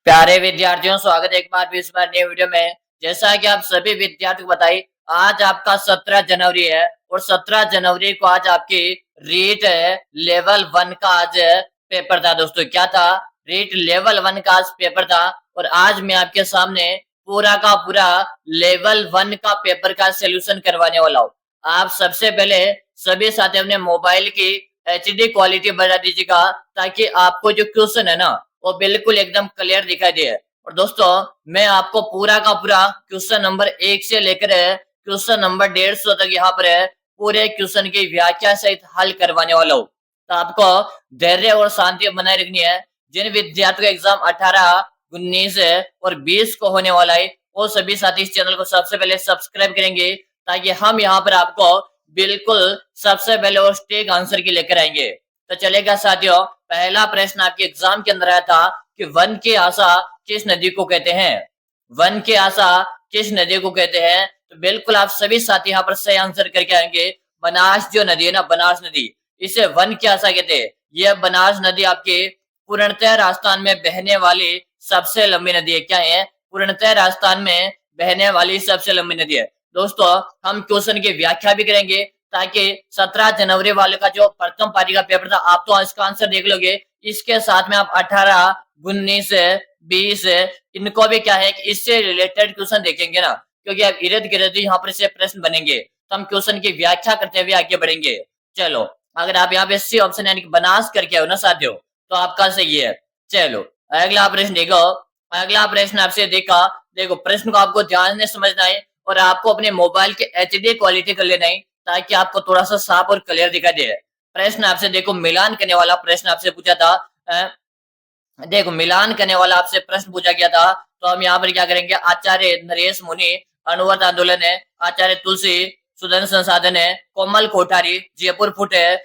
प्यारे विद्यार्थियों, स्वागत है एक बार भी इस बार नई वीडियो में। जैसा कि आप सभी विद्यार्थियों को बताइए, आज आपका 17 जनवरी है और 17 जनवरी को आज आपकी रीट लेवल 1 का आज पेपर था। दोस्तों, क्या था? रीट लेवल 1 का आज पेपर था और आज मैं आपके सामने पूरा का पूरा लेवल 1 का पेपर का सोल्यूशन करवाने वाला हूँ। आप सबसे पहले सभी साथी अपने मोबाइल की एचडी क्वालिटी बढ़ा दीजिएगा, ताकि आपको जो क्वेश्चन है ना, वो बिल्कुल एकदम क्लियर दिखाई दे। और दोस्तों, मैं आपको पूरा का पूरा क्वेश्चन नंबर 1 से लेकर क्वेश्चन नंबर 150 तक यहाँ पर पूरे क्वेश्चन की व्याख्या सहित हल करवाने वाला हूँ। तो आपको धैर्य और शांति बनाए रखनी है। जिन विद्यार्थियों का एग्जाम 18, 19 और 20 को होने वाला है, वो सभी साथी इस चैनल को सबसे पहले सब्सक्राइब करेंगे, ताकि हम यहाँ पर आपको बिल्कुल सबसे पहले वो स्टेक आंसर की लेकर आएंगे। तो चलेगा साथियों, पहला प्रश्न आपके एग्जाम के अंदर आया था कि वन की आशा किस नदी को कहते हैं? वन की आशा किस नदी को कहते हैं? तो बिल्कुल आप सभी साथी यहाँ पर सही आंसर करके आएंगे। बनास जो नदी है ना, बनास नदी, इसे वन की आशा कहते हैं। यह बनास नदी आपके पूर्णतः राजस्थान में बहने वाली सबसे लंबी नदी है। क्या है? पूर्णतः राजस्थान में बहने वाली सबसे लंबी नदी है। दोस्तों, हम क्वेश्चन की व्याख्या भी करेंगे, ताकि 17 जनवरी वाले का जो प्रथम पारी का पेपर था, आप तो इसका आंसर देख लोगे। इसके साथ में आप 18, 19, 20 इनको भी क्या है कि इससे रिलेटेड क्वेश्चन देखेंगे ना, क्योंकि अब इर्द गिर्द यहाँ पर से प्रश्न बनेंगे, तो हम क्वेश्चन की व्याख्या करते हुए आगे बढ़ेंगे। चलो, अगर आप यहाँ पे सी ऑप्शन यानी कि बनास करके हो ना साथियों, तो आपका सही है। चलो, अगला प्रश्न देखो। अगला प्रश्न आपसे देखो प्रश्न को आपको ध्यान से समझना है और आपको अपने मोबाइल के एचडी क्वालिटी कर लेना है, ताकि आपको थोड़ा सा साफ और क्लियर दिखाई दे। प्रश्न आपसे देखो मिलान करने वाला प्रश्न आपसे पूछा था। देखो, मिलान करने वाला आपसे प्रश्न पूछा गया था, तो हम यहाँ पर क्या करेंगे? आचार्य नरेश मुनि अणुवर्त आंदोलन है, आचार्य तुलसी सुदन संसाधन है, कोमल कोठारी जयपुर फुट है,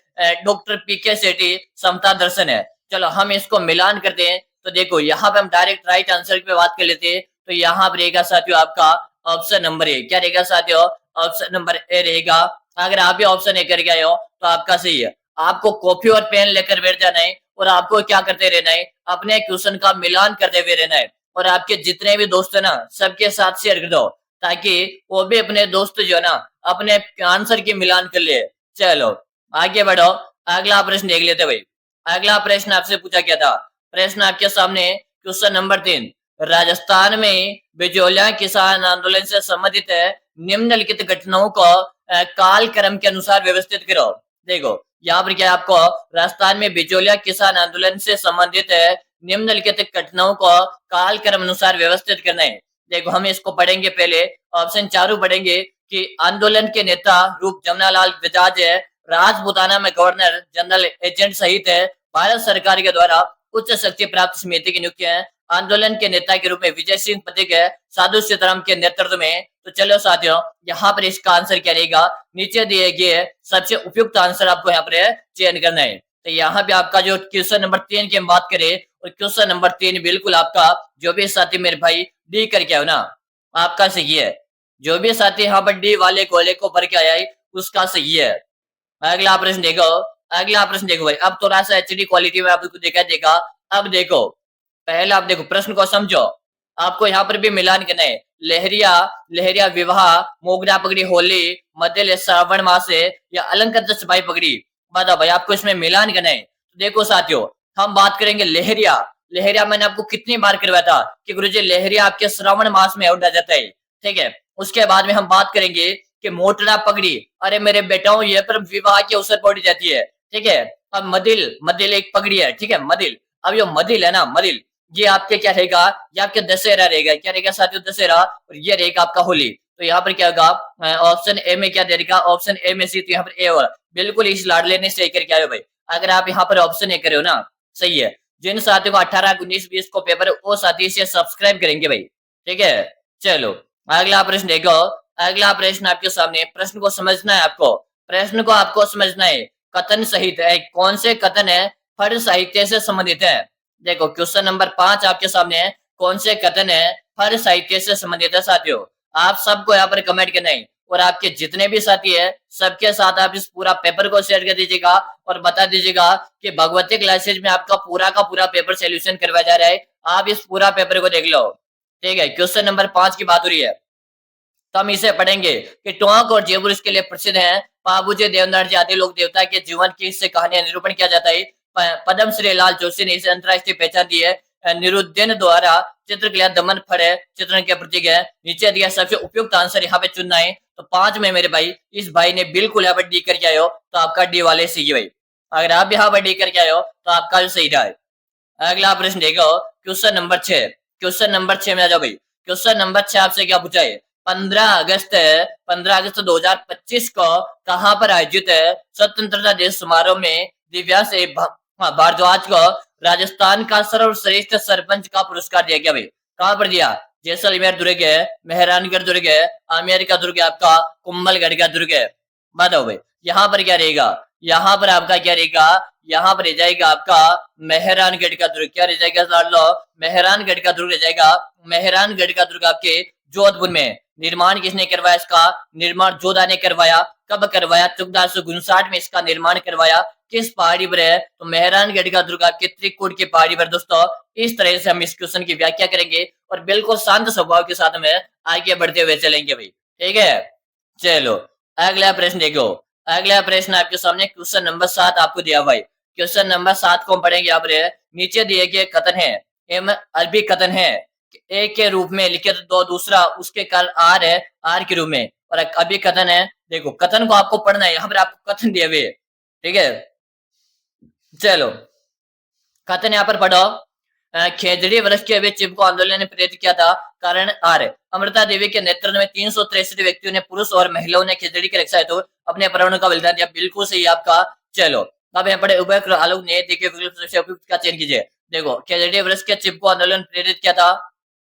डॉक्टर पीके सेठी समता दर्शन है। चलो, हम इसको मिलान करते हैं। तो देखो, यहाँ पे हम डायरेक्ट राइट आंसर पे बात कर लेते हैं। तो यहाँ पर रहेगा साथियों आपका ऑप्शन नंबर ए। क्या रहेगा साथियों? ऑप्शन नंबर ए रहेगा। अगर आप भी ऑप्शन ए करके आए हो, तो आपका सही है। आपको कॉपी और पेन लेकर बैठ जाना है और आपको क्या करते रहना है? अपने क्वेश्चन का मिलान करते हुए रहना है। और आपके जितने भी दोस्त है ना, सबके साथ शेयर कर दो, ताकि वो भी अपने दोस्त जो है ना, अपने आंसर की मिलान कर ले। चलो, आगे बढ़ो। अगला प्रश्न देख लेते भाई। अगला प्रश्न आपसे पूछा गया था। प्रश्न आपके सामने क्वेश्चन नंबर 3। राजस्थान में बिजोलिया किसान आंदोलन से संबंधित निम्नलिखित घटनाओं को कालक्रम के अनुसार व्यवस्थित करो। देखो, यहाँ पर क्या आपको राजस्थान में बिचौलिया किसान आंदोलन से संबंधित निम्नलिखित घटनाओं को कालक्रम अनुसार व्यवस्थित करना है। देखो, हम इसको पढ़ेंगे। पहले ऑप्शन चारों पढ़ेंगे कि आंदोलन के नेता रूप जमनालाल बजाज है, राजपुताना में गवर्नर जनरल एजेंट सहित है, भारत सरकार के द्वारा उच्च शक्ति प्राप्त समिति की नियुक्ति है, आंदोलन के नेता के रूप में विजय सिंह पथिक है, साधु सीताराम के नेतृत्व में। तो चलो साथियों, यहाँ पर इसका आंसर क्या रहेगा? नीचे दिए गए सबसे उपयुक्त आंसर आपको यहाँ पर चयन करना है। तो यहाँ पे आपका जो क्वेश्चन नंबर 3 की हम बात करें, और क्वेश्चन नंबर 3 बिल्कुल आपका, जो भी साथी मेरे भाई डी करके आओ ना, आपका सही है। जो भी साथी यहाँ पर डी वाले गोले को भर के आया है, उसका सही है। अगला प्रश्न देखो। अगला प्रश्न देखो भाई, अब थोड़ा सा एचडी क्वालिटी में आपको दिखाई देगा। अब देखो, पहले आप देखो प्रश्न को समझो। आपको यहाँ पर भी मिलान करना है। लहरिया लहरिया विवाह, मोगरा पगड़ी होली, मध्य श्रावण मास है, या अलंकृत सिपाही पगड़ी। बताओ भाई, आपको इसमें मिलान करना है। तो देखो साथियों, हम बात करेंगे लहरिया। लहरिया मैंने आपको कितनी बार करवाया था कि गुरुजी लहरिया आपके श्रावण मास में उड़ा जाता है। ठीक है, उसके बाद में हम बात करेंगे कि मोटरा पगड़ी, अरे मेरे बेटाओं, ये पर विवाह के अवसर पर उड़ी जाती है। ठीक है, अब मदिल, मदिल एक पगड़ी है। ठीक है, मदिल। अब ये मदिल है ना, मदिल, ये आपके क्या रहेगा? ये आपके दशहरा रहेगा। क्या रहेगा साथियों? दशहरा। और ये रहेगा आपका होली। तो यहाँ पर क्या होगा? ऑप्शन ए में क्या दे रहेगा? ऑप्शन ए में सी, तो यहाँ पर ए होगा। बिल्कुल इस लाडले ने सही करके आए हो भाई। अगर आप यहाँ पर ऑप्शन ए करे हो ना, सही है। जिन साथियों को 18, 19, 20 को पेपर है, वो साथी इसे सब्सक्राइब करेंगे भाई। ठीक है, चलो अगला प्रश्न देखो। अगला प्रश्न आपके सामने, प्रश्न को समझना है आपको। प्रश्न को आपको समझना है। कथन सहित है, कौन से कथन है फट साहित्य से संबंधित है? देखो, क्वेश्चन नंबर 5 आपके सामने है। कौन से कथन है फट साहित्य से संबंधित है? साथियों, आप सबको यहाँ पर कमेंट करना है, और आपके जितने भी साथी है, सबके साथ आप इस पूरा पेपर को शेयर कर दीजिएगा और बता दीजिएगा कि भगवती क्लासेज में आपका पूरा का पूरा पेपर सोल्यूशन करवाया जा रहा है। आप इस पूरा पेपर को देख लो। ठीक है, क्वेश्चन नंबर 5 की बात हो रही है, तो हम इसे पढ़ेंगे कि टोंक और जयपुर इसके लिए प्रसिद्ध हैं। बाबूजी देवनाथ जी आदि लोक देवता के जीवन की इससे कहानियां निरूपण किया जाता है। पद्म श्री लाल जोशी ने इसे अंतरराष्ट्रीय पहचान दी है। निरुद्दीन द्वारा चित्रकला दमन फड़े चित्रण के प्रतीक है। नीचे दिया सबसे उपयुक्त आंसर यहाँ पे चुनना है। तो 5 में मेरे भाई इस भाई ने बिल्कुल यहाँ पर डी करके आए हो, तो आपका डी वाले सही है भाई। अगर आप यहाँ पर डी करके आए हो तो आपका भी सही रहा है। अगला प्रश्न देखो, क्वेश्चन नंबर 6। क्वेश्चन नंबर 6 में आ जाओ भाई। क्वेश्चन नंबर 6 आपसे क्या पूछा है? 15 अगस्त 2025 को कहां पर आयोजित है स्वतंत्रता दिवस समारोह में दिव्यांश भारद्वाज को राजस्थान का सर्वश्रेष्ठ सरपंच का पुरस्कार दिया गया भाई? कहां पर दिया? जैसलमेर दुर्ग है, मेहरानगढ़ दुर्ग है, आमेर का दुर्ग है, आपका कुंभलगढ़ का दुर्ग है। बताओ भाई यहाँ पर क्या रहेगा? यहाँ पर आपका क्या रहेगा? यहाँ पर रह जाएगा आपका मेहरानगढ़ का दुर्ग। क्या रह जाएगा सर लो? मेहरानगढ़ का दुर्ग रह जाएगा। मेहरानगढ़ का दुर्ग आपके जोधपुर में। निर्माण किसने करवाया इसका? निर्माण जोधा ने करवाया। कब करवाया? 1459 में इसका निर्माण करवाया। किस पहाड़ी पर है? तो मेहरानगढ़ का दुर्ग आपके त्रिकुट की पहाड़ी पर। दोस्तों इस तरह से हम इस क्वेश्चन की व्याख्या करेंगे और बिल्कुल शांत स्वभाव के साथ में आगे बढ़ते हुए चलेंगे भाई। ठीक है, चलो अगला प्रश्न देखो। अगला प्रश्न आपके सामने क्वेश्चन नंबर 7 आपको दिया भाई। क्वेश्चन नंबर 7 को हम पढ़ेंगे। यहाँ पर नीचे दिए गए कथन है, एम अरबी कथन है, एक के रूप में लिखे तो दो, दूसरा उसके काल आर है, आर के रूप में, और अभी कथन है। देखो कथन को आपको पढ़ना है, यहाँ पर आपको कथन दिए हुए। ठीक है, चलो कथन यहाँ पर पढ़ो। खेजड़ी वृक्ष के बीच चिपको आंदोलन ने प्रेरित किया था, कारण आर। अमृता देवी के नेतृत्व में 363 व्यक्तियों ने, पुरुष और महिलाओं ने खेजड़ी की रक्षा हेतु अपने प्राणों का बलिदान दिया। बिल्कुल सही आपका। चलो अब यहाँ पर उभय आलोक ने देखिए उपयुक्त का चयन कीजिए। देखो खेजड़ी वृक्ष के चिपको आंदोलन प्रेरित किया था,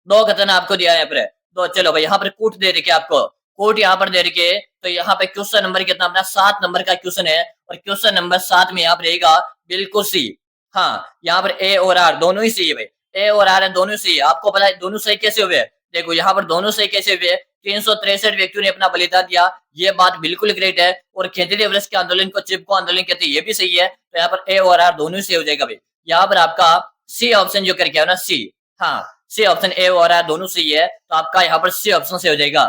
2 कथन आपको दिया है यहाँ पर। तो चलो भाई यहाँ पर कूट दे रखे आपको, कोट यहाँ पर दे रखे। तो यहाँ पे क्वेश्चन नंबर कितना अपना 7 नंबर का क्वेश्चन है, और क्वेश्चन नंबर 7 में यहाँ पर रहेगा बिल्कुल सी। हाँ यहाँ पर ए और आर दोनों ही सही है भाई। ए और आर दोनों सही है। आपको पता है दोनों सही कैसे हुए? देखो यहाँ पर दोनों सही कैसे हुए? 363 व्यक्तियों ने अपना बलिदान दिया, ये बात बिल्कुल ग्रेट है। और खेजड़ी वृक्ष के आंदोलन को चिपको आंदोलन कहते हैं, ये भी सही है। तो यहाँ पर ए और आर दोनों सही हो जाएगा भाई। यहाँ पर आपका सी ऑप्शन जो करके ना सी, हाँ सी ऑप्शन ए और आर दोनों सही है। तो आपका यहाँ पर सी ऑप्शन से हो जाएगा।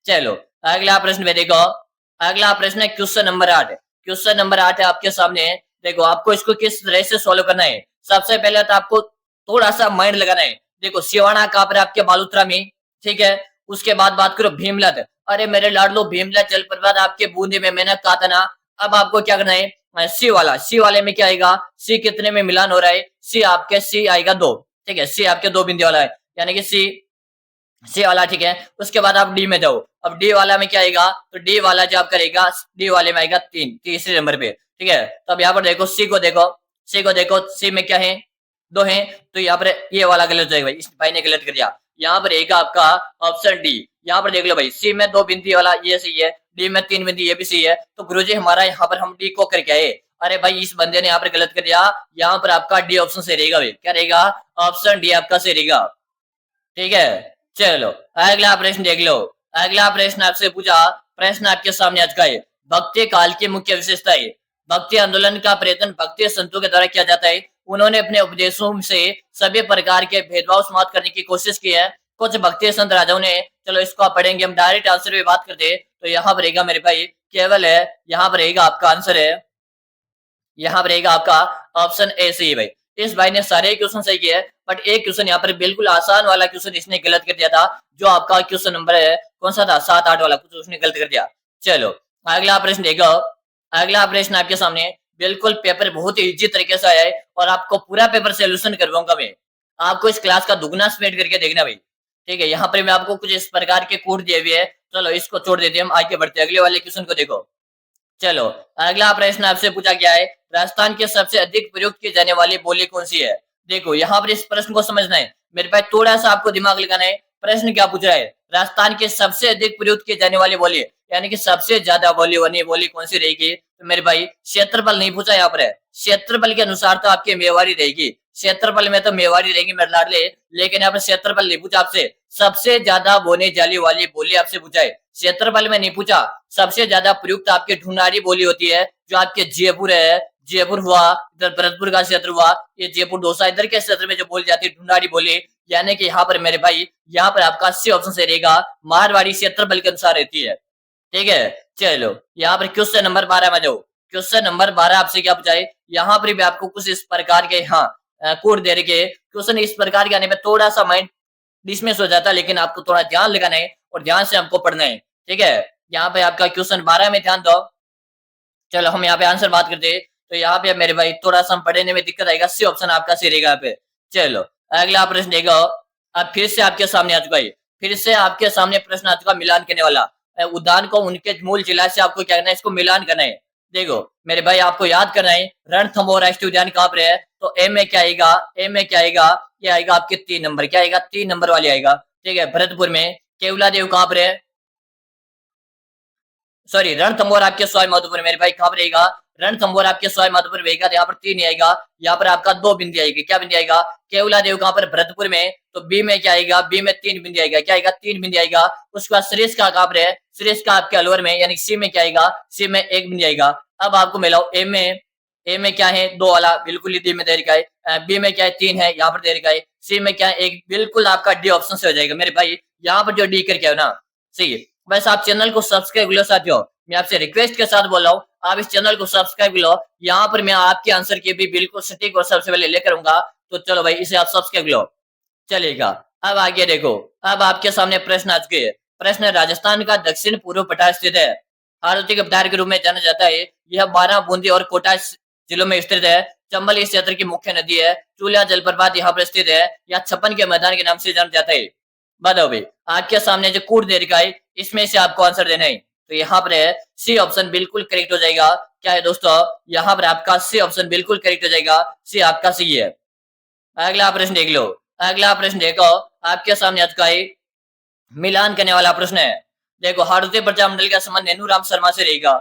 चलो अगला प्रश्न में देखो। अगला प्रश्न है क्वेश्चन नंबर 8। क्वेश्चन नंबर 8 है आपके सामने। देखो आपको इसको किस तरह से सॉल्व करना है। सबसे पहले तो आपको थोड़ा सा माइंड लगाना है। देखो सिवाना कहाँ पर? आपके बालूत्रा में। ठीक है, उसके बाद बात करो भीमलत। अरे मेरे लाडलो भीमलत जलप्रपात आपके बूंदी में, मैंने कहा था ना। अब आपको क्या करना है? सी वाला, सी वाले में क्या आएगा? सी कितने में मिलान हो रहा है? सी आपके सी आएगा 2। ठीक है, सी आपके 2 बिंदी वाला है, यानी कि सी सी वाला। ठीक है, उसके बाद आप डी में जाओ। अब डी वाला में क्या आएगा? तो डी वाला जो आप करेगा, डी वाले में आएगा 3, तीसरे नंबर पे। ठीक है, तो अब यहाँ पर देखो सी को देखो, सी को देखो, सी में क्या है? 2 है। तो यहाँ पर ये वाला गलत जाएगा भाई, इस भाई ने गलत कर दिया। यहाँ पर रहेगा आपका ऑप्शन डी। यहाँ पर देख लो भाई, सी में 2 बिंदी वाला ये सही है, डी में 3 बिंदी ये भी सही है। तो गुरुजी हमारा यहाँ पर हम डी को करके आए। अरे भाई इस बंदे ने यहाँ पर गलत कर दिया। यहाँ पर आपका डी ऑप्शन से रहेगा भाई। क्या रहेगा? ऑप्शन डी आपका से रहेगा। ठीक है, चलो अगला प्रश्न देख लो। अगला प्रश्न आपसे पूछा, प्रश्न आपके सामने आज का है, भक्ति काल की मुख्य विशेषताएं। भक्ति आंदोलन का प्रयत्न भक्ति संतों के द्वारा किया जाता है। उन्होंने अपने उपदेशों से सभी प्रकार के भेदभाव समाप्त करने की कोशिश की है। कुछ भक्ति संत राजाओं ने, चलो इसको आप पढ़ेंगे, हम डायरेक्ट आंसर पे बात करते हैं। तो यहाँ पर रहेगा मेरे भाई केवल है, यहाँ पर रहेगा आपका आंसर है, यहाँ पर रहेगा आपका ऑप्शन ए सही है भाई। इस भाई ने सारे क्वेश्चन सही किए, बट एक क्वेश्चन यहाँ पर बिल्कुल आसान वाला क्वेश्चन इसने गलत कर दिया था, जो आपका क्वेश्चन नंबर है कौन सा था? 7-8 वाला, कुछ उसने गलत कर दिया। चलो अगला प्रश्न देखो। अगला प्रश्न आपके सामने, बिल्कुल पेपर बहुत ही इजी तरीके से आया है और आपको पूरा पेपर सोल्यूशन करवाऊंगा मैं। आपको इस क्लास का दुगना स्पीड करके देखना भाई। ठीक है, यहाँ पर मैं आपको कुछ इस प्रकार के कोड दिए हुए है। चलो इसको छोड़ देते हैं, हम आगे बढ़ते हैं, अगले वाले क्वेश्चन को देखो। चलो अगला प्रश्न आपसे पूछा गया है, राजस्थान के सबसे अधिक प्रयुक्त की जाने वाली बोली कौन सी है? देखो यहाँ पर इस प्रश्न को समझना है, मेरे पास थोड़ा सा आपको दिमाग लगाना है। प्रश्न क्या पूछ रहा है? राजस्थान के सबसे अधिक प्रयुक्त की जाने वाली बोली, यानी कि सबसे ज्यादा बोली वाली बोली कौन सी रहेगी? तो मेरे भाई क्षेत्रफल नहीं पूछा यहाँ पर है, क्षेत्रफल के अनुसार तो आपकी मेवाड़ी रहेगी। क्षेत्रफल में तो मेवाड़ी रहेगी मेरे लाडले, लेकिन यहाँ पर क्षेत्रफल नहीं पूछा आपसे। सबसे ज्यादा बोने जाने वाली बोली आपसे पूछा है, क्षेत्रफल में नहीं पूछा। सबसे ज्यादा प्रयुक्त आपकी ढूंढारी बोली होती है, जो आपके जयपुर है, जयपुर हुआ, इधर भरतपुर का क्षेत्र हुआ, ये जयपुर दौसा इधर के क्षेत्र में जो बोली जाती है ढूंढाड़ी बोली, यानी कि यहाँ पर मेरे भाई यहाँ पर आपका सी ऑप्शन से रहेगा मारवाड़ी क्षेत्र बल के अनुसार रहती है। ठीक है, चलो यहाँ पर क्वेश्चन नंबर 12 में जाओ। क्वेश्चन नंबर 12 आपसे क्या पूछा है, यहाँ पर भी आपको कुछ इस प्रकार के हाँ कोड दे रखे क्वेश्चन इस प्रकार के आने पे थोड़ा सा माइंड डिसमिस हो जाता है, लेकिन आपको थोड़ा ध्यान लगाना है और ध्यान से हमको पढ़ना है। ठीक है, यहाँ पे आपका क्वेश्चन 12 में ध्यान दो। चलो हम यहाँ पे आंसर बात करते हैं। तो यहाँ पे मेरे भाई थोड़ा सा पढ़ने में दिक्कत आएगा, सी ऑप्शन आपका सही रहेगा यहाँ पे। चलो अगला प्रश्न देखो, अब फिर से आपके सामने आ चुका है, फिर से आपके सामने प्रश्न आ चुका मिलान करने वाला। उद्यान को उनके मूल जिला से आपको क्या करना है, इसको मिलान करना है। देखो मेरे भाई आपको याद करना है रणथंभौर राष्ट्रीय उद्यान कहाँ पर है, तो ए में क्या आएगा, ए में क्या आएगा, ये आएगा आपके 3 नंबर, क्या आएगा 3 नंबर वाली आएगा। ठीक है, भरतपुर में। केवला देव कहाँ पर है, सॉरी रणथंभौर आपके सवाई माधोपुर मेरे भाई कहाँ पर रहेगा, रणथंभौर आपके सवाई माधोपुर रहेगा, तो यहाँ पर 3 आएगा, यहाँ पर आपका 2 बिंदी आएगी। क्या बिंदी आएगा, केवला देव कहाँ पर भरतपुर में, तो बी में क्या आएगा, बी में 3 बिंदी आएगा, क्या आएगा 3 बिंदी आएगा। उसके बाद श्रेष का कहाँ पर है, श्रेष का आपके अलवर में, यानी सी में क्या आएगा, सी में 1 बिंदी आएगा। अब आपको मिलाओ ए में क्या है 2 वाला, बिल्कुल ही डी में दे रखा है। बी में क्या है 3 है, यहाँ पर दे रखा है। सी में क्या है 1, बिल्कुल आपका डी ऑप्शन से हो जाएगा मेरे भाई। यहाँ पर जो डी करके है ना सही है। बस आप चैनल को सब्सक्राइब लो साथियों, मैं आपसे रिक्वेस्ट के साथ बोल रहा हूँ, आप इस चैनल को सब्सक्राइब लो। यहाँ पर मैं आपके आंसर की भी बिल्कुल सटीक और सबसे पहले लेकर आऊंगा, तो चलो भाई इसे आप सब्सक्राइब लो। चलेगा, अब आगे देखो, अब आपके सामने प्रश्न आ चुके हैं। प्रश्न राजस्थान का दक्षिण पूर्व पठार स्थित है, हारुति के पठार के रूप में जाना जाता है। यह 12 बूंदी और कोटा जिलों में स्थित है। चंबल इस क्षेत्र की मुख्य नदी है। चूलिया जलप्रपात यहाँ पर स्थित है। यह छप्पन के मैदान के नाम से जाना जाता है। बताओ भाई, आपके सामने जो कोड दे रखा है इसमें से आपको आंसर देना है। तो यहाँ पर है सी ऑप्शन बिल्कुल करेक्ट हो जाएगा। क्या है दोस्तों, यहाँ पर आपका सी ऑप्शन बिल्कुल करेक्ट हो जाएगा, सी आपका सही है। अगला प्रश्न देख लो, अगला प्रश्न देखो, आपके सामने आ चुका है मिलान करने वाला प्रश्न है। देखो हारुति प्रजामंडल का संबंध नेनू शर्मा से रहेगा।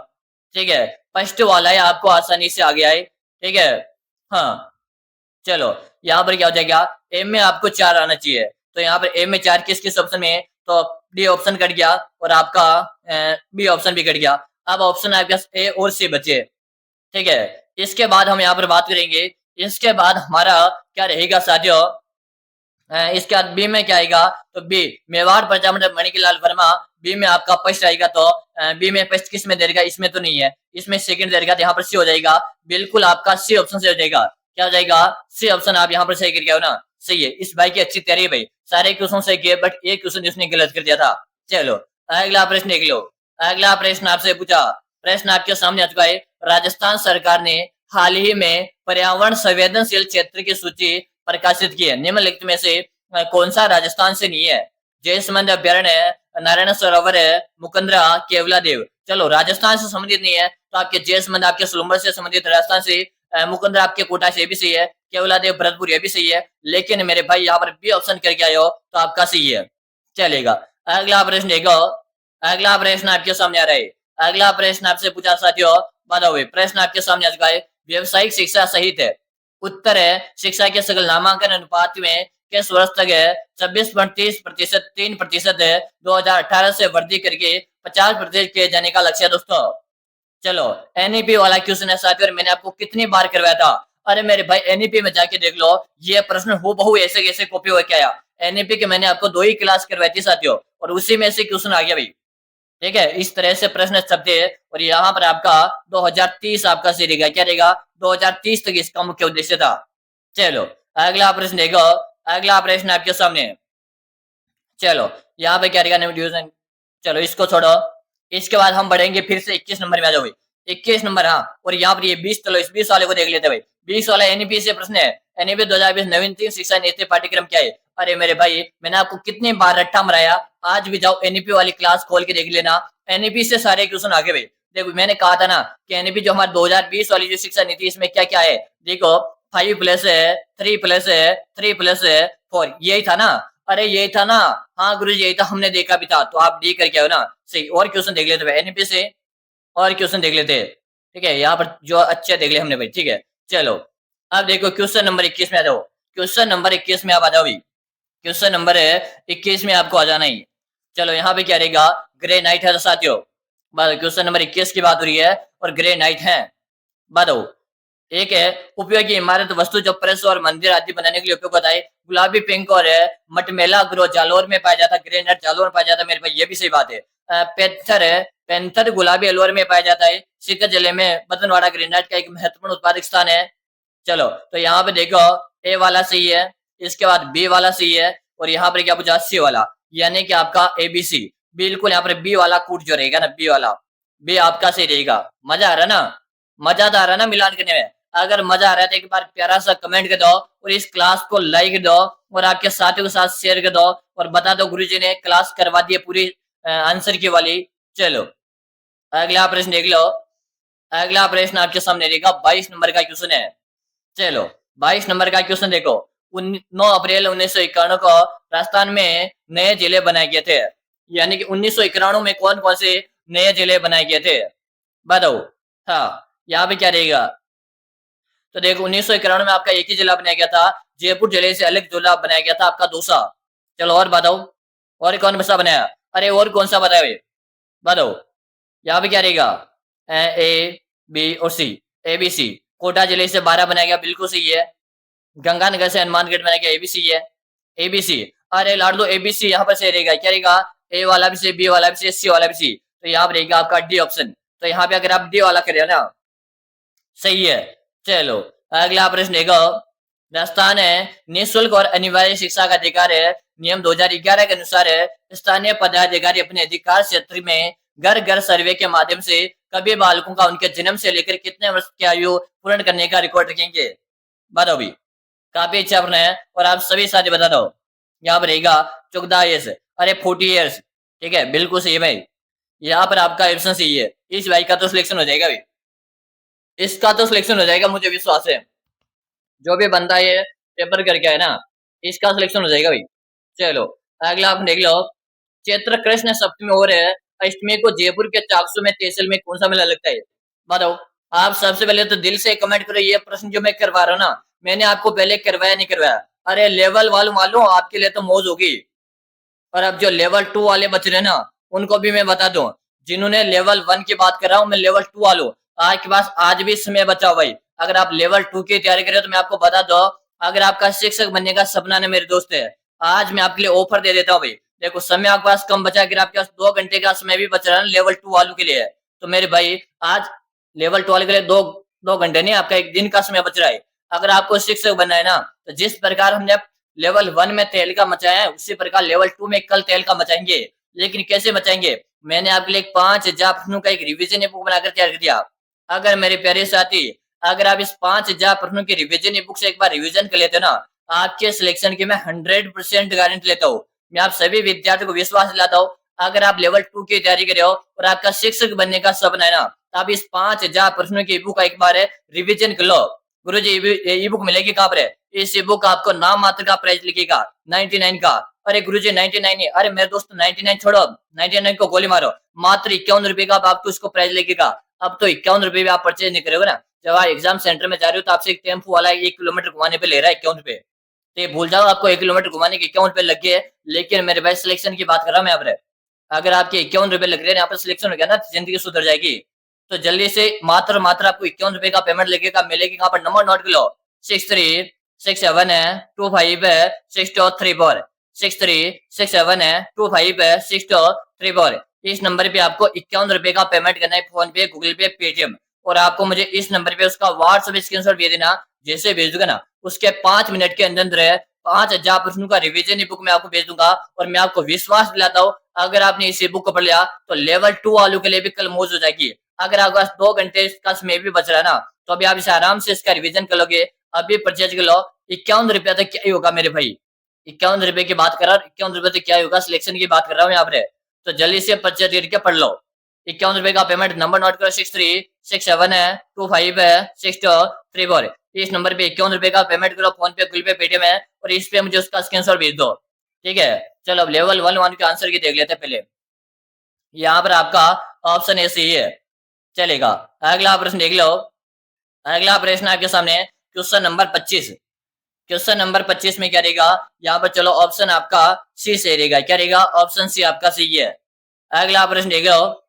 ठीक है, फर्स्ट वाला है आपको आसानी से आ गया है। ठीक है, हाँ चलो यहाँ पर क्या हो जाएगा, ए में आपको 4 आना चाहिए, तो यहाँ पर ए में 4 किस किस ऑप्शन में है, तो डी ऑप्शन कट गया और आपका बी ऑप्शन भी कट गया। अब ऑप्शन आपके पास ए और सी बचे। ठीक है, इसके बाद हम यहाँ पर बात करेंगे, इसके बाद हमारा क्या रहेगा साथियों, इसके बाद बी में क्या आएगा, तो बी मेवाड़ प्रजामंडल मणिकलाल वर्मा, बी में आपका फर्स्ट आएगा। तो बी में फर्स्ट किस में दे देगा, इसमें तो नहीं है, इसमें सेकंड दे देगा, तो यहाँ पर सी हो जाएगा, बिल्कुल आपका सी ऑप्शन से हो जाएगा। क्या हो जाएगा, सी ऑप्शन आप यहाँ पर सही कर गए हो ना, सही है। इस भाई की अच्छी तैयारी है भाई, सारे क्वेश्चन सही किए, बट एक क्वेश्चन उसने गलत कर दिया था। चलो अगला प्रश्न देख लो, अगला प्रश्न आपसे पूछा, प्रश्न आपके सामने आ चुका है। राजस्थान सरकार ने हाल ही में पर्यावरण संवेदनशील क्षेत्र की सूची प्रकाशित की है, निम्नलिखित में से कौन सा राजस्थान से नहीं है। जयसमंद अभ्यारण्य है, नारायण सरोवर है, मुकंदरा, केवला देव। चलो राजस्थान से संबंधित नहीं है, तो आपके जयसमंद आपके सोलंबर से संबंधित, राजस्थान से मुकंदरा आपके कोटा से भी सही है, केवला देव भरतपुर ये भी सही है, लेकिन मेरे भाई यहाँ पर बी ऑप्शन करके आए हो तो आपका सही है। चलेगा, अगला प्रश्न देखो, अगला प्रश्न आपके सामने आ रहा है। अगला प्रश्न आपसे पूछा साथियों, बताओ भाई, प्रश्न आपके सामने आ चुका है। व्यावसायिक शिक्षा सहित है, उत्तर है शिक्षा के सकल नामांकन अनुपात में किस वर्ष तक है, 26.30%, 3% है, 2018 से वृद्धि करके 50% किए जाने का लक्ष्य है दोस्तों। चलो एनईपी वाला क्वेश्चन है साथियों, मैंने आपको कितनी बार करवाया था। अरे मेरे भाई एनईपी में जाके देख लो, ये प्रश्न हूबहू ऐसे कैसे कॉपी हो क्या आया। एनईपी के मैंने आपको 2 ही क्लास करवाई थी साथियों, और उसी में से क्वेश्चन आ गया भाई। ठीक है, इस तरह से प्रश्न छपते हैं, और यहाँ पर आपका 2030 आपका सही रहेगा। क्या रहेगा, 2030 तक इसका मुख्य उद्देश्य था। चलो अगला प्रश्न देखो, अगला प्रश्न आपके सामने। चलो यहाँ पे क्या रहेगा, डिवीजन, चलो इसको छोड़ो। इसके बाद हम बढ़ेंगे फिर से 21 नंबर में आ जाओ भाई, 21 नंबर। हाँ, और यहाँ पर ये 20, चलो इस 20 वाले को देख लेते भाई। 20 वाला एनईपी से प्रश्न है, एनईपी 2020 नवीनतम शिक्षा नीति पाठ्यक्रम क्या है। अरे मेरे भाई, मैंने आपको कितनी बार रट्टा मराया, आज भी जाओ एनईपी वाली क्लास खोल के देख लेना, एनईपी से सारे क्वेश्चन आगे भाई। देखो मैंने कहा था ना कि एनईपी जो हमारे 2020 वाली जो शिक्षा नीति, इसमें क्या क्या है, देखो 5+ है, 3+ है, 3+ है, 4, यही था ना। अरे यही था ना, हाँ गुरु यही था, हमने देखा भी था, तो आप डी करके आओ ना सही। और क्वेश्चन देख लेते भाई एनईपी से, और क्वेश्चन देख लेते। ठीक है, यहाँ पर जो अच्छे देख ले हमने भाई। ठीक है, चलो अब देखो क्वेश्चन नंबर 21 में आ जाओ। क्वेश्चन नंबर 21 में आप आ जाओ भाई, क्वेश्चन नंबर 21 में आपको आ जाना ही। चलो यहाँ पे क्या रहेगा, ग्रे नाइट है साथियों। क्वेश्चन नंबर 21 की बात हो रही है और ग्रे नाइट है। बताओ एक है उपयोगी इमारत वस्तु जो प्रेस और मंदिर आदि बनाने के लिए उपयोग होता है। गुलाबी पिंक और मटमेला ग्रो जालौर में पाया जाता है। ग्रेनाइट जालौर में पाया जाता है मेरे भाई, ये भी सही बात है। पेंथर है, पेंथर गुलाबी अलवर में पाया जाता है। सीकर जिले में बदनवाड़ा ग्रेनाइट का एक महत्वपूर्ण उत्पादक स्थान है। चलो तो यहाँ पे देखो ए वाला सही है, इसके बाद बी वाला सही है, और यहाँ पर क्या पूछा सी वाला, यानी कि आपका एबीसी बिल्कुल यहाँ पर बी वाला कूट जो रहेगा ना, बी वाला, बी आपका सही रहेगा। मजा आ रहा है ना, मजा तो आ रहा है ना मिलान करने में। अगर मजा आ रहा है तो एक बार प्यारा सा कमेंट कर दो और इस क्लास को लाइक दो और आपके साथियों के साथ शेयर कर दो और बता दो गुरुजी ने क्लास करवा दी है पूरी आंसर की वाली। चलो अगला प्रश्न देख लो। अगला प्रश्न आपके सामने रहेगा 22 नंबर का क्वेश्चन है। चलो 22 नंबर का क्वेश्चन देखो। 9 अप्रैल 1991 को राजस्थान में नए जिले बनाए गए थे, यानी कि 1991 में कौन कौन से नए जिले बनाए गए थे बताओ। हाँ यहाँ पे क्या रहेगा, तो देखो 1991 में आपका एक ही जिला बनाया गया था, जयपुर जिले से अलग जिला बनाया गया था आपका दौसा। चलो और बताओ, और कौन सा बनाया, अरे और कौन सा बताया बताओ। यहाँ पे क्या रहेगा, ए बी और सी, ए बी सी। कोटा जिले से 12 बनाया गया, बिल्कुल सही है। गंगानगर से हनुमानगढ़ बनाया गया, एबीसी है, एबीसी। अरे लाड़ दो एबीसी, यहाँ पर सही रहेगा, क्या रहेगा, ए वाला भी सही, बी वाला भी सही, सी वाला भी सही, तो यहाँ पर रहेगा आपका डी ऑप्शन। तो यहाँ पे अगर आप डी वाला करिए ना, सही है। चलो अगला प्रश्न देखो। राजस्थान है निःशुल्क और अनिवार्य शिक्षा का अधिकार है, नियम 2011 के अनुसार है। स्थानीय पदाधिकारी अपने अधिकार क्षेत्र में घर घर सर्वे के माध्यम से कभी बालकों का उनके जन्म से लेकर कितने वर्ष की आयु पूर्ण करने का रिकॉर्ड रखेंगे बताओ भी। काफी अच्छा प्रश्न है और आप सभी साथी बता दो। यहाँ पर रहेगा 14 ईयर्स, अरे 40 ईयर्स, ठीक है बिल्कुल सही है भाई। यहाँ पर आपका ऑप्शन सही है, इस भाई का तो सिलेक्शन हो जाएगा भाई, इसका तो सिलेक्शन हो जाएगा मुझे विश्वास है। जो भी बंदा ये पेपर करके है ना, इसका सिलेक्शन हो जाएगा भाई। चलो अगला आप देख लो। चैत्र कृष्ण सप्तमी और है अष्टमी को जयपुर के चाकसू में तहसील में कौन सा मेला लगता है बताओ। आप सबसे पहले तो दिल से कमेंट करो, ये प्रश्न जो मैं करवा रहा हूँ ना, मैंने आपको पहले करवाया नहीं करवाया। अरे लेवल वालों मालूम आपके लिए तो मौज होगी, और अब जो लेवल 2 वाले बच रहे ना, उनको भी मैं बता दूं। जिन्होंने लेवल 1 की बात कर रहा हूँ, मैं लेवल 2 वालों, आपके पास आज भी समय बचा भाई। अगर आप लेवल 2 की तैयारी करें तो मैं आपको बता दो, अगर आपका शिक्षक बनने का सपना है मेरे दोस्त है, आज मैं आपके लिए ऑफर दे देता हूँ भाई। देखो समय आपके पास कम बचा, अगर आपके पास 2 घंटे का समय भी बच रहा है लेवल 2 वालों के लिए, तो मेरे भाई आज लेवल 2 वाले के लिए दो घंटे नहीं, आपका एक दिन का समय बच रहा है। अगर आपको शिक्षक बनना है ना, तो जिस प्रकार हमने लेवल 1 में तेल का मचाया है, उसी प्रकार लेवल 2 में कल तेल का मचाएंगे। लेकिन कैसे मचाएंगे, मैंने आपके लिए 5,000 प्रश्नों का एक रिवीजन बुक बनाकर तैयार कर दिया। अगर मेरे प्यारे साथी, अगर आप इस 5,000 प्रश्नों की रिवीजन बुक से एक बार रिवीजन कर लेते हो ना, आपके सिलेक्शन की मैं 100% गारंटी लेता हूँ। मैं आप सभी विद्यार्थियों को विश्वास दिलाता हूँ, अगर आप लेवल 2 की तैयारी कर रहे हो और आपका शिक्षक बनने का सपना है ना, तो आप इस 5,000 प्रश्नों की बुक का एक बार रिवीजन कर लो। गुरुजी ई बुक मिलेगी कहाँ पर है, इस ई बुक आपको नाम मात्र का प्राइस लिखेगा 99 का। अरे गुरुजी 99 है, अरे मेरे दोस्त 99 छोड़ो, 99 को गोली मारो, मात्र 51 रुपए का आपको इसको प्राइस लगेगा। अब तो 51 रुपए भी आप परचेज नहीं करोगे ना, जब आप एग्जाम सेंटर में जा रहे हो तो आपसे एक टेम्पो वाला 1 किलोमीटर घुमाने पे ले रहा है 51 रुपए, तो ये भूल जाओ आपको 1 किलोमीटर घुमाने के 51 रुपए लग गए। लेकिन मेरे भाई सिलेक्शन की बात कर रहा हूँ मैं यहाँ पर, अगर आपके 51 रुपए लग रहे हैं यहाँ पर सिलेक्शन हो गया ना, जिंदगी सुधर जाएगी। तो जल्दी से मात्र मात्र आपको 51 रुपए का पेमेंट लगेगा, मिलेगी कहाँ पर, नंबर नोट कर लो, 6367 है 25 है 6234, 6367 है 25 है 6234। इस नंबर पे आपको 51 रुपए का पेमेंट करना है, फोन पे, गूगल पे, पेटीएम, और आपको मुझे इस नंबर पे उसका व्हाट्सएप स्क्रीनशॉट भेज देना। जैसे भेज दूंगा ना, उसके 5 मिनट के अंदर अंदर 5,000 प्रश्नों का रिवीजन बुक मैं आपको भेज दूंगा। और मैं आपको विश्वास दिलाता हूँ, अगर आपने इस बुक को पढ़ लिया तो लेवल 2 वालों के लिए भी कल मौज हो जाएगी। अगर आपके पास 2 घंटे का समय भी बच रहा है ना, तो अभी आप इसे आराम से इसका रिवीजन कर लोगे, अभी परचेज कर लो। 51 रुपया तक क्या ही होगा मेरे भाई, 51 रुपए की बात कर रहा हूँ, 51 रुपए तक क्या होगा, सिलेक्शन की बात कर रहा हूँ यहाँ पर। तो जल्दी से परचेज करके पढ़ लो। 51 रुपए का पेमेंट, नंबर नोट करो, 6367 है 25 है 6234। इस नंबर पे 51 रुपए का पेमेंट करो, फोन पे, गूगल पे, पेटीएम है, और इस पे मुझे उसका स्क्रीनशॉट भेज दो, ठीक है। चलो अब लेवल 1 के आंसर की देख लेते हैं पहले। यहाँ पर आपका ऑप्शन ए सही है, चलेगा। अगला प्रश्न देख लो। अगला प्रश्न आपके सामने क्वेश्चन नंबर 25। क्वेश्चन नंबर 25 में क्या रहेगा, यहाँ पर चलो ऑप्शन आपका सी से रहेगा, क्या रहेगा, ऑप्शन सी आपका सही है। अगला प्रश्न देख लो।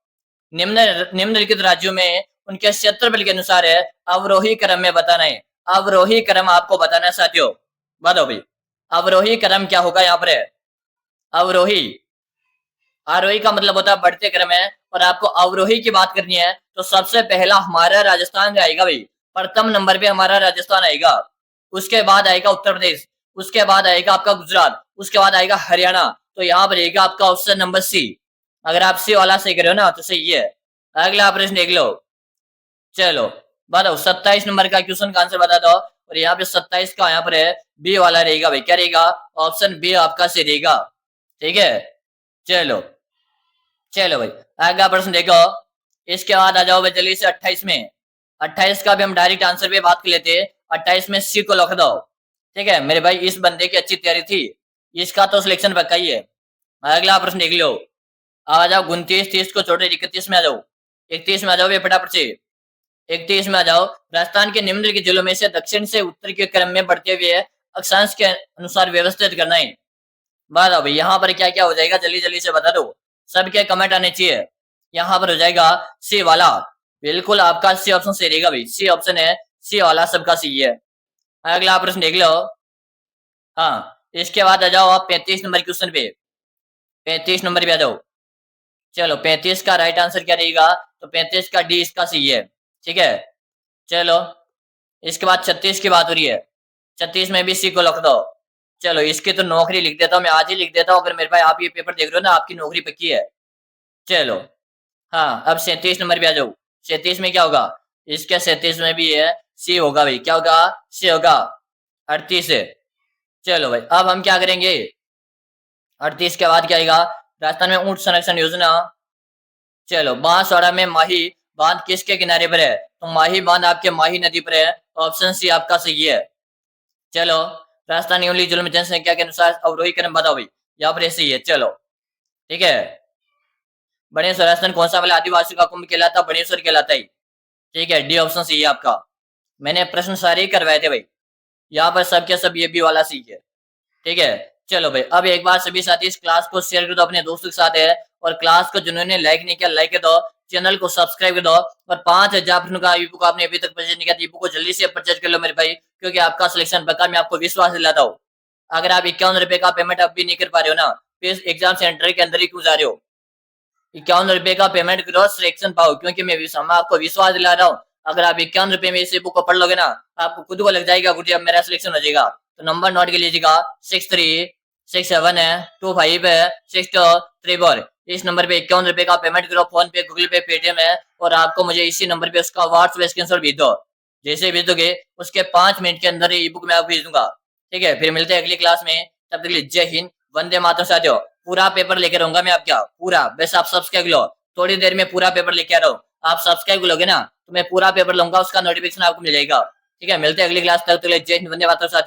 निम्नलिखित राज्यों में उनके क्षेत्रफल के अनुसार है, अवरोही क्रम में बताना है। अवरोही क्रम आपको बताना है साथियों। बताओ भाई, अवरोही क्रम क्या होगा यहाँ पर? अवरोही, आरोही का मतलब होता है बढ़ते क्रम है, और आपको अवरोही की बात करनी है तो सबसे पहला हमारा राजस्थान आएगा भाई। प्रथम नंबर पे हमारा राजस्थान आएगा, उसके बाद आएगा उत्तर प्रदेश, उसके बाद आएगा आपका गुजरात, उसके बाद आएगा हरियाणा। तो यहाँ पर रहेगा आपका ऑप्शन नंबर सी। अगर आप सी वाला सही करे हो ना तो सही है। अगला प्रश्न देख लो। चलो बताओ, 27 नंबर का क्वेश्चन का आंसर बता दो। और यहाँ पे 27 का यहाँ पर है बी वाला रहेगा भाई। क्या रहेगा? ऑप्शन बी आपका सही रहेगा। ठीक है, चलो चलो भाई अगला प्रश्न देखो। इसके बाद आ जाओ भाई जल्दी से 28 में। 28 का भी हम डायरेक्ट आंसर पे बात कर लेते हैं। 28 में सी को लिख दो। ठीक है मेरे भाई, इस बंदे की अच्छी तैयारी थी, इसका तो सिलेक्शन पक्का ही है। अगला प्रश्न देख लो। आ जाओ 29, 30 को छोड़ 31 में आ जाओ। 31 में आ जाओ फटाफट से। 31 में आ जाओ। राजस्थान के निम्नलिखित जिलों में से दक्षिण से उत्तर के क्रम में बढ़ते हुए अक्षांश के अनुसार व्यवस्थित करना है। बताओ भाई यहाँ पर क्या क्या हो जाएगा, जल्दी जल्दी से बता दो, सबके कमेंट आने चाहिए। यहाँ पर हो जाएगा सी वाला। बिल्कुल आपका सी ऑप्शन सही रहेगा भाई, सी ऑप्शन है, सी वाला सबका सी है। अगला प्रश्न देख लो। हाँ इसके बाद आ जाओ आप 35 नंबर क्वेश्चन पे। 35 नंबर पे आ जाओ। चलो 35 का राइट आंसर क्या रहेगा? तो 35 का डी इसका सी है। ठीक है, चलो इसके बाद 36 की बात हो रही है। 36 में भी सी को लिख दो। चलो इसकी तो नौकरी लिख देता हूँ, मैं आज ही लिख देता हूँ। अगर मेरे भाई आप ये पेपर देख रहे हो ना, आपकी नौकरी पक्की है। चलो हाँ अब 37 नंबर पे आ जाओ। 37 में क्या होगा? इसके 37 में भी है सी होगा भाई। क्या होगा? सी होगा। 38 है। चलो भाई अब हम क्या करेंगे? 38 के बाद क्या आएगा? राजस्थान में ऊंट संरक्षण योजना। चलो बांसवाड़ा में माही बांध किसके किनारे पर है? तो माही बांध आपके माही नदी पर है। ऑप्शन सी आपका सही है। चलो राजस्थान यूली जिलों में जनसंख्या के अनुसार अवरोही क्रम बताओ भाई। यहाँ पर ऐसे ही है। चलो ठीक है, बनेश्वर राजस्थान कौन सा वाला आदिवासी का कुंभ कहलाता? बनेश्वर कहलाता है। ठीक है, डी ऑप्शन सही है आपका। मैंने प्रश्न सारे ही करवाए थे भाई, यहाँ पर सबके सब ये भी वाला सी है। ठीक है, चलो भाई अब एक बार सभी साथी इस क्लास को शेयर कर दो अपने दोस्तों के साथ है। और क्लास को जिन्होंने लाइक नहीं किया लाइक कर दो, चैनल को सब्सक्राइब कर दो। और 5000 प्रश्नों का ईबुक आपने अभी तक परचेज नहीं किया, ईबुक को जल्दी से परचेज कर लो मेरे भाई, क्योंकि आपका सिलेक्शन पक्का, मैं आपको विश्वास दिलाता हूँ। अगर आप 51 रुपए का पेमेंट अब भी नहीं कर पा रहे हो ना, फिर एग्जाम सेंटर के अंदर ही क्यों जा रहे हो? 51 रुपए का पेमेंट करो, सिलेक्शन पाओ, क्योंकि मैं आपको विश्वास दिला रहा हूँ। अगर आप 51 रुपए में इस बुक को पढ़ लोगे ना, आपको खुद को लग जाएगा गुड अब मेरा सिलेक्शन हो जाएगा। तो नंबर नोट के लीजिएगा 6367 है 25 है 6234। इस नंबर पे 51 रुपए का पेमेंट करो, फोन पे, गूगल पे, पेटीएम है। और आपको मुझे इसी नंबर पे उसका व्हाट्सएप स्क्रीनशॉट भेज दो। जैसे भेज दोगे उसके 5 मिनट के अंदर ई बुक मैं आपको भेज दूंगा। ठीक है, फिर मिलते हैं अगली क्लास में। तब तक के लिए जय हिंद, वंदे मातरम साथियों। पूरा पेपर लेकर आऊंगा मैं आपका पूरा, बस आप सब्सक्राइब लो। थोड़ी देर में पूरा पेपर लेके आ रहा हूँ, आप सब्सक्राइब लोगे ना तो मैं पूरा पेपर लूंगा, उसका नोटिफिकेशन आपको मिल जाएगा। ठीक है, मिलते हैं अगली क्लास, तक के लिए जय हिंद, वंदे मातरम साथियों।